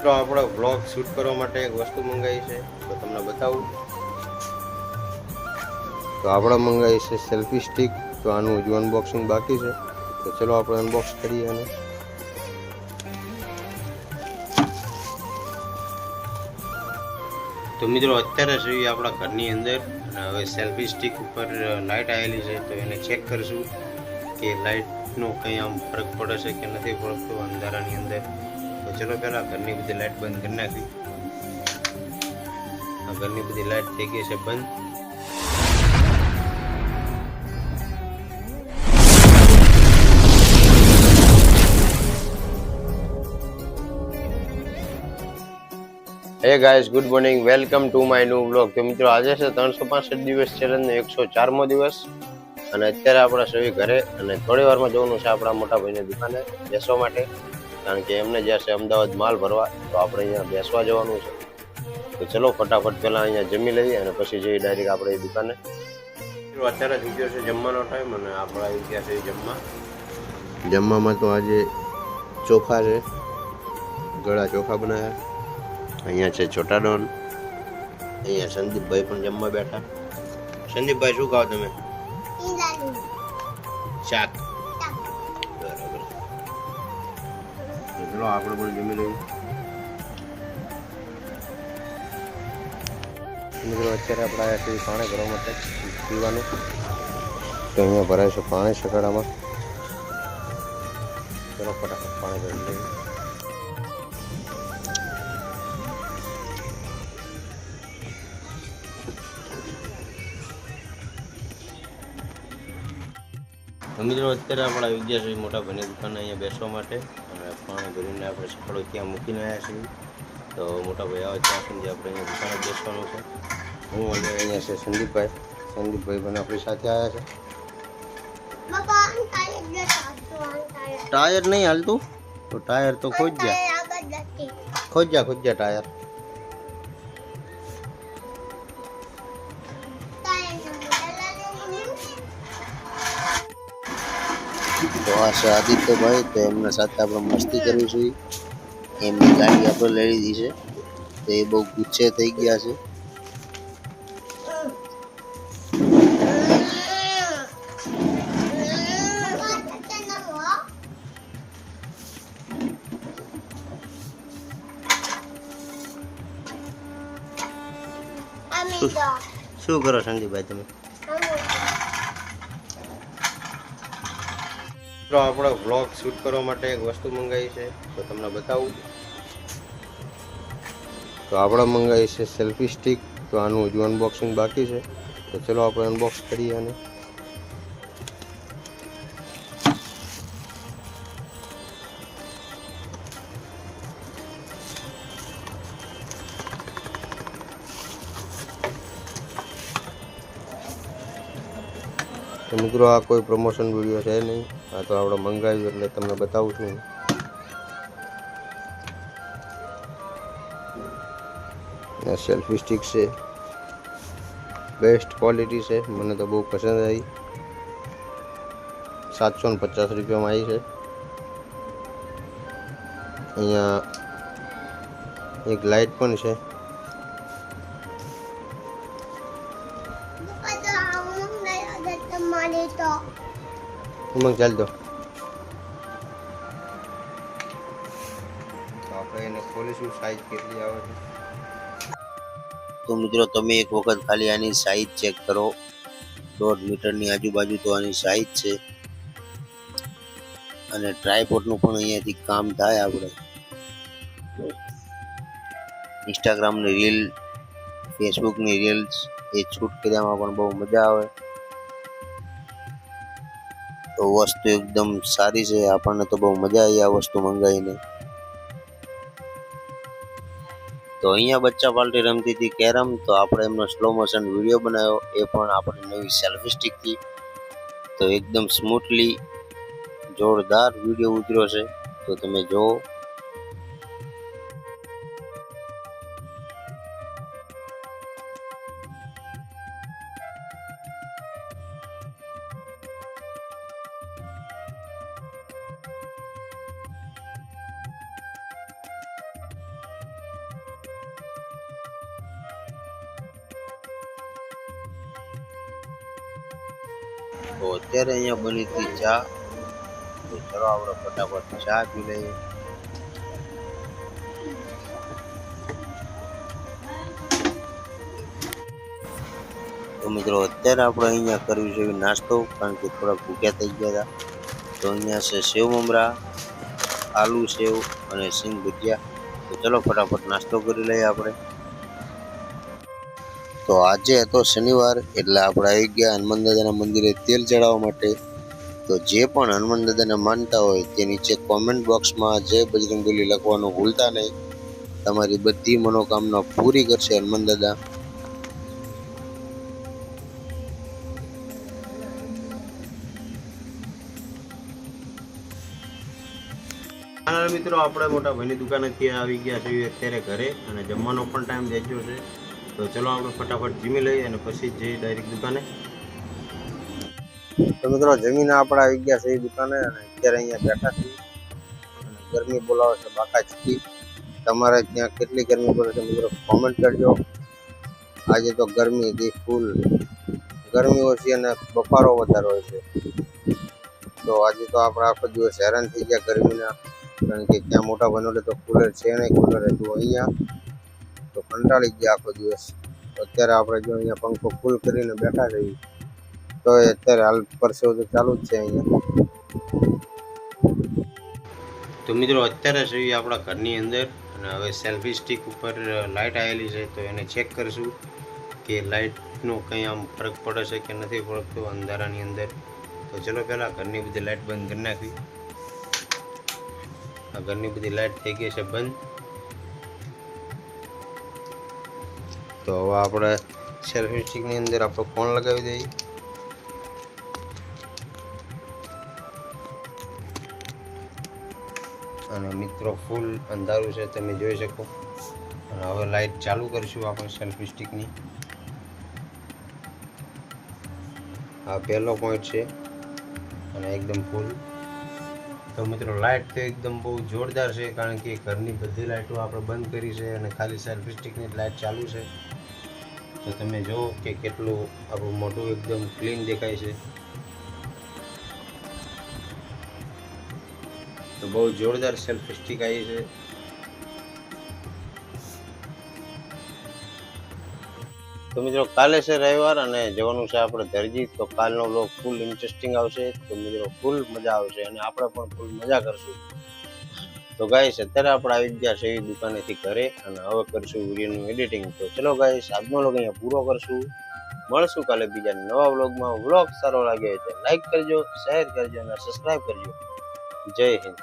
મિત્રો આપણો vlog shoot કરવા માટે એક વસ્તુ મંગાવી છે તો તમને બતાવું. તો આપણે મંગાવી છે સેલ્ફી સ્ટિક. તો આનું હજુ અનબોક્સિંગ બાકી છે, તો ચલો આપણે અનબોક્સ કરીએ. અને તો મિત્રો અત્યારે જોઈએ આપણા ઘરની અંદર, અને હવે સેલ્ફી સ્ટિક ઉપર લાઇટ આવેલી છે તો એને ચેક કરશું કે લાઇટનો કંઈ આમ ફરક પડે છે કે નથી પડતો અંધારાની અંદર. તો ચલો પહેલાં ઘરની બધી લાઇટ બંધ કરી નાખી. આ ઘરની બધી લાઇટ થઈ ગઈ છે બંધ. હે guys, good morning, welcome to my new vlog. તો મિત્રો આજે છે 365 દિવસ ચેલેન્જનો 104મો દિવસ, અને અત્યારે આપણે સૌ ઘરે, અને થોડી વારમાં જવાનું છે આપણા મોટા ભાઈની દુકાને બેસવા માટે, કારણ કે એમને જ્યાં છે અમદાવાદ માલ ભરવા, તો આપણે અહીંયા બેસવા જવાનું છે. તો ચલો ફટાફટ પહેલાં અહીંયા જમી લઈએ અને પછી જઈએ ડાયરેક્ટ આપણે એ દુકાને. અત્યારે થઈ ગયો છે જમવાનો ટાઈમ, અને આપણે આવી ગયા છે જમવામાં. તો આજે ચોખા છે, ગળા ચોખા બનાવ્યા. અહીંયા છે છોટા ડોન, અહીંયા સંદીપભાઈ પણ જમવા બેઠા. સંદીપભાઈ શું ખાવ તમે? શાક. બરાબર. ચલો આપણે પણ જમી લઈએ. મિત્રો અત્યારે આપણે આવ્યા છીએ પાણી ભરવા માટે પીવાનું. તો અહીંયા ભરાય છે પાણી સકાળામાં. ચલો ફટાફટ પાણી ભરી લઈએ. મિત્રો અત્યારે આપણે આવી ગયા છીએ મોટા ભાઈની દુકાને અહીંયા બેસવા માટે, અને પાણી ભરીને આપણે સફળો ત્યાં મૂકીને આવ્યા છીએ. તો મોટા ભાઈ આવે ત્યાં સુધી આપણે અહીંયા દુકાને બેસવાનું છે. હું અને અહીંયા છે સંદીપભાઈ પણ આપણી સાથે આવ્યા છે. ટાયર નહીં હાલતું? તો ટાયર તો ખોજ જા ટાયર. તો આ છે આદિત્યભાઈ, તો એમના સાથે આપણે મસ્તી કરવી જોઈએ. એમની ગાડી આપણે લઈ લીધી છે, તો એ બહુ ગુસ્સે થઈ ગયા છે. શું કરો સંદીપભાઈ તમે? તો આપણે વ્લોગ શૂટ કરવા માટે એક વસ્તુ મંગાવી છે તો તમને બતાવું. તો આપણે મંગાવી છે સેલ્ફી સ્ટિક. તો આનું હજુ અનબોક્સિંગ બાકી છે, તો ચલો આપણે અનબોક્સ કરીએ. અને તો મિત્રો આ કોઈ પ્રમોશન વિડીયો છે નહીં, આ તો આપણે મંગાવ્યું એટલે તમને બતાવું છું. આ સેલ્ફી સ્ટિક છે, બેસ્ટ ક્વોલિટી છે, મને તો બહુ પસંદ આવી. 750 રૂપિયામાં આવી છે. અહીંયા એક લાઇટ પણ છે. ઉમંગ ચાલ દો. આપણે એને ખોલીશું, સાઈઝ કેટલી આવે છે. તો મિત્રો તમે એક વખત ખાલી આની સાઈઝ ચેક કરો. 1.5 મીટરની આજુબાજુ તો આની સાઈઝ છે, અને ટ્રાયપોડનું પણ અહીંયાથી કામ થાય. આપણે ઇન્સ્ટાગ્રામની રીલ, ફેસબુકની રીલ્સ એ શૂટ કરવામાં પણ બહુ મજા આવે. તો વસ્તુ એકદમ સારી છે, આપણને તો બહુ મજા આવી આ વસ્તુ મંગાવીને. તો અહીંયા બચ્ચા પાર્ટી રમતી હતી કેરમ, તો આપણે એમનો સ્લો મોશન વિડીયો બનાવ્યો, એ પણ આપણે નવી સેલ્ફી સ્ટિકથી. તો એકદમ સ્મૂથલી જોરદાર વિડીયો ઉતર્યો છે, તો તમે જુઓ. તો અત્યારે અહીંયા બની હતી ચા, તો ચલો આપણે ફટાફટ ચા પી લઈએ. તો મિત્રો અત્યારે આપણે અહીંયા કરવી છે નાસ્તો, કારણ કે થોડા ભૂખ્યા થઈ ગયા હતા. તો અહીંયા છે સેવ મમરા, આલુ સેવ અને સિંગ ભજીયા. તો ચલો ફટાફટ નાસ્તો કરી લઈએ આપણે. તો આજે હતો શનિવાર, એટલે આપણે આવી ગયા હનુમાન દાદાના મંદિરે તેલ ચડાવવા માટે. તો જે પણ હનુમાન દાદાને માનતા હોય તે નીચે કોમેન્ટ બોક્સમાં જય બજરંગબલી લખવાનું ભૂલતા નહીં. તમારી બધી મનોકામના પૂરી કરશે હનુમાન દાદા. મિત્રો આપણે મોટા ભાઈની દુકાનેથી આવી ગયા છીએ અત્યારે ઘરે, અને જમવાનો પણ ટાઈમ થઈ ગયો છે. તો ચલો આપણે ફટાફટ જમી લઈએ અને પછી જઈએ ડાયરેક્ટ દુકાને. તો મિત્રો જમીને આપણે આવી ગયા છે દુકાને, અને અત્યારે અહીંયા બેઠા છીએ. અને ગરમી બોલાવે છે બાકા ચીકી. તમારે ત્યાં કેટલી ગરમી પડે છે મિત્રો કોમેન્ટ કરજો. આજે તો ગરમી હતી ફૂલ, ગરમી ઓછી અને બફારો વધારે હોય છે. તો આજે તો આપણે આખો દિવસ હેરાન થઈ ગયા ગરમીના, કારણ કે ત્યાં મોટા ભાઈનો તો કુલર છે નહીં, કુલર હતું અહીંયા, તો કંટાળી ગયા આખો દિવસ. અત્યારે આપણે જો અહીંયા પંખો ફૂલ કરીને બેઠા છીએ, તો અત્યારે હાલ પરસેવો તો ચાલુ જ છે અહીંયા. તો મિત્રો અત્યારે છીએ આપણા ઘરની અંદર, અને હવે સેલ્ફી સ્ટિક ઉપર લાઇટ આવેલી છે, તો એને ચેક કરીશું કે લાઇટનો કંઈ આમ ફરક પડે છે કે નથી પડતો અંધારાની અંદર. તો ચલો પહેલાં ઘરની બધી લાઇટ બંધ કરી નાખવી. આ ઘરની બધી લાઇટ થઈ ગઈ છે બંધ. તો હવે આપણે સેલ્ફી સ્ટિકની અંદર આપણો ફોન લગાવી દઈએ. અને મિત્રો ફૂલ અંધારું છે, તમે જોઈ શકો. અને હવે લાઇટ ચાલુ કરીશું આપણે સેલ્ફી સ્ટિકની. આ પહેલો પોઈન્ટ છે અને એકદમ ફૂલ. તો મિત્રો લાઇટ તો એકદમ બહુ જોરદાર છે, કારણ કે ઘરની બધી લાઇટો આપણે બંધ કરી છે અને ખાલી સેલ્ફી સ્ટિકની લાઇટ ચાલુ છે. તો તમે જુઓ કે કેટલું આપણું મોટું એકદમ ક્લીન દેખાય છે. તો બહુ જોરદાર સેલ્ફી સ્ટિક આવી છે. તો મિત્રો કાલે છે રવિવાર, અને જવાનું છે આપણે ધરજી. તો કાલનો વ્લોગ ફૂલ ઇન્ટરેસ્ટિંગ આવશે. તો મિત્રો ફૂલ મજા આવશે અને આપણે પણ ફૂલ મજા કરશું. તો ગાઈસ અત્યારે આપણે આવી ગયા છે દુકાનેથી ઘરે, અને હવે કરશું વિડીયોનું એડિટિંગ. તો ચલો ગાઈસ આજનો વ્લોગ અહીંયા પૂરો કરશું. મળશું કાલે બીજા નવા વ્લોગમાં. વ્લોગ સારો લાગે તો લાઈક કરજો, શેર કરજો અને સબસ્ક્રાઈબ કરજો. જય હિન્દ.